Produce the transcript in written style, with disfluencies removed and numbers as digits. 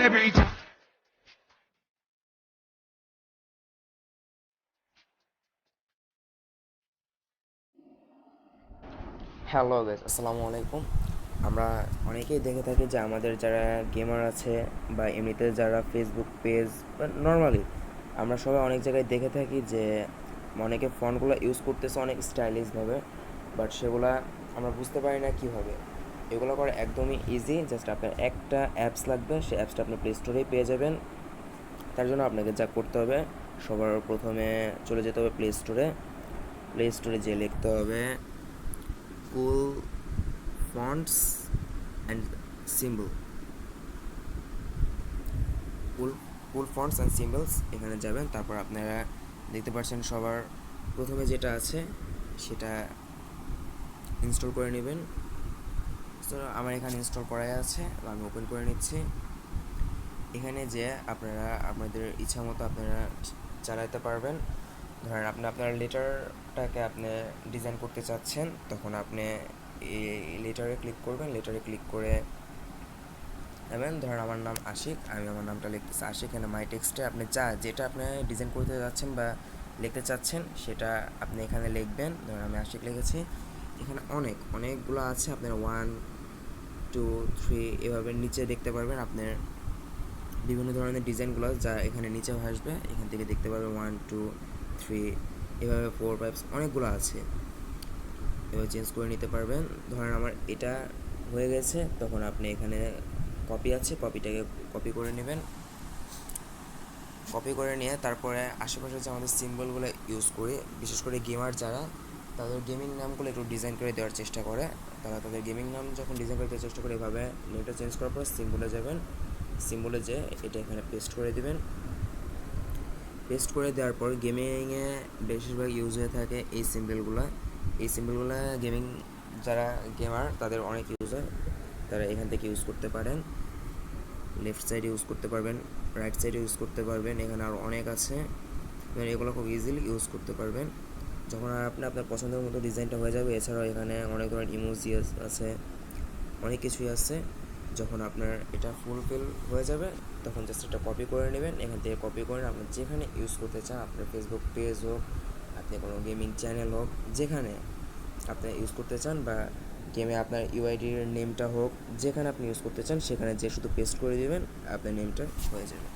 every time. Hello guys, আসসালামু আলাইকুম। আমরা অনেকেই দেখে থাকি যে আমাদের যারা গেমার আছে বা এমনিতে যারা ফেসবুক পেজ বা নর্মালি আমরা সবাই অনেক জায়গায় দেখে থাকি যে অনেকে ফন্টগুলো ইউজ করতেছে অনেক স্টাইলিশভাবে, বাট সেগুলা আমরা বুঝতে পারি না কীভাবে। এগুলো করা একদমই ইজি, জাস্ট আপনার একটা অ্যাপস লাগবে, সেই অ্যাপসটা আপনি প্লে স্টোরেই পেয়ে যাবেন। তার জন্য আপনাকে যা করতে হবে, সবার প্রথমে চলে যেতে হবে প্লে স্টোরে যেয়ে লিখতে হবে cool fonts and symbol cool cool fonts and symbols, এখানে যাবেন। তারপর আপনারা দেখতে পাচ্ছেন সবার প্রথমে যেটা আছে সেটা ইনস্টল করে নেবেন। তো আমার এখানে ইনস্টল করাই আছে, আমি ওপেন করে নিচ্ছি। এখানে যে আপনারা আপনাদের ইচ্ছা মতো আপনারা চালাতে পারবেন। ধরেন আপনি আপনার লেটারটাকে আপনি ডিজাইন করতে চাচ্ছেন, তখন আপনি এই লেটারে ক্লিক করবেন। লেটারে ক্লিক করে নেবেন। ধরেন আমার নাম আশিক, আমি আমার নামটা লিখতেছি আশিক। এখানে মাই টেক্সটে আপনি যেটা আপনি ডিজাইন করতে যাচ্ছেন বা লিখতে চাচ্ছেন সেটা আপনি এখানে লিখবেন। ধরেন আমি আশিক লিখেছি। এখানে অনেকগুলো আছে, আপনার 1 2 3 এভাবে নিচে দেখতে পারবেন আপনার বিভিন্ন ধরনের ডিজাইনগুলো, যা এখানে নিচেও আসবে। এখান থেকে দেখতে পারবেন 1 2 3 এভাবে 4 5 অনেকগুলো আছে, এবার চেঞ্জ করে নিতে পারবেন। ধরেন আমার এটা হয়ে গেছে, তখন আপনি এখানে কপি আছে, কপিটাকে কপি করে নেবেন। কপি করে নিয়ে তারপরে আশেপাশে যে আমাদের সিম্বলগুলো ইউজ করি, বিশেষ করে গেমার যারা, তাদের গেমিং নামগুলো একটু ডিজাইন করে দেওয়ার চেষ্টা করে। তারা তাদের গেমিং নাম যখন ডিজাইন করতে চেষ্টা করে, এভাবে নেমটা চেঞ্জ করার পর সিম্বলে যাবেন। সিম্বলে যেয়ে এটা এখানে পেস্ট করে দিবেন। পেস্ট করে দেওয়ার পর গেমিংয়ে বেশিরভাগ ইউজ হয়ে থাকে এই সিম্বলগুলো গেমিং যারা গেমার তাদের অনেক ইউজ হয়, তারা এখান থেকে ইউজ করতে পারেন। লেফট সাইডে ইউজ করতে পারবেন, রাইট সাইডে ইউজ করতে পারবেন, এখানে আরও অনেক আছে। এগুলো খুব ইজিলি ইউজ করতে পারবেন যখন আপনি আপনার পছন্দের মতো ডিজাইনটা হয়ে যাবে। এছাড়াও এখানে অনেক ধরনের ইমোজি আছে, অনেক কিছুই আছে। যখন আপনার এটা ফুলফিল হয়ে যাবে, তখন জাস্ট এটা কপি করে নেবেন। এখান থেকে কপি করে আপনি যেখানে ইউজ করতে চান, আপনার ফেসবুক পেজ হোক, আপনি কোনো গেমিং চ্যানেল হোক, যেখানে আপনি ইউজ করতে চান, বা গেমে আপনার ইউআইডির নেমটা হোক, যেখানে আপনি ইউজ করতে চান সেখানে যে শুধু পেস্ট করে দেবেন, আপনার নেমটা হয়ে যাবে।